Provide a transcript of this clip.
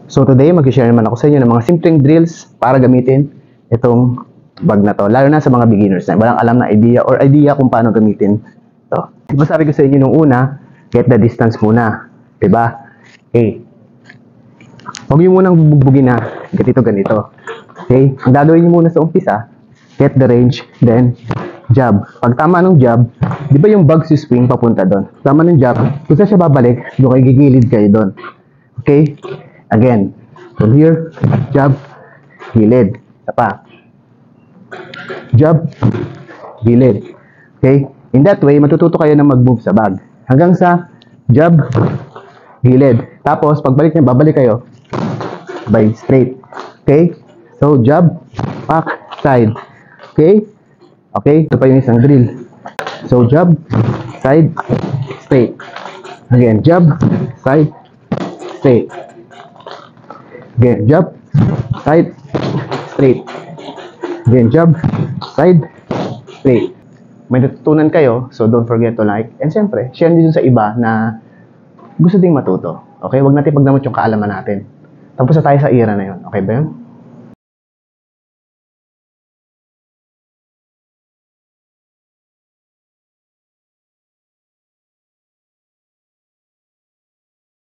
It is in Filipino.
So today, mag-share naman ako sa inyo ng mga simpleng drills para gamitin itong bag na to. Lalo na sa mga beginners na walang alam na idea kung paano gamitin to. Diba sabi ko sa inyo nung una, get the distance muna. Diba? Okay. Huwag nyo munang bubugbugin na ganito. Okay? Ang gagawin nyo muna sa umpisa, get the range, then jab. Pag tama ng jab, di ba yung bag si swing papunta doon? Tama ng jab, kung saan siya babalik, doon kayo gigilid kayo doon. Okay? Again, from here, jab, gilid. Isa pa. Jab, gilid. Okay? In that way, matututo kayo na mag-move sa bag. Hanggang sa jab, gilid. Tapos, pagbalik niya, babalik kayo by straight. Okay? So, jab, back, side. Okay? Okay? Ito pa yung isang drill. So, jab, side, straight. Again, jab, side, straight. Again, jab, side, straight. Again, jab, side, straight. May natutunan kayo, so don't forget to like. And syempre, share nyo dun sa iba na gusto ding matuto. Okay? Huwag natin pagdamot yung kaalaman natin. Tapos na tayo sa era na yun. Okay ba yun?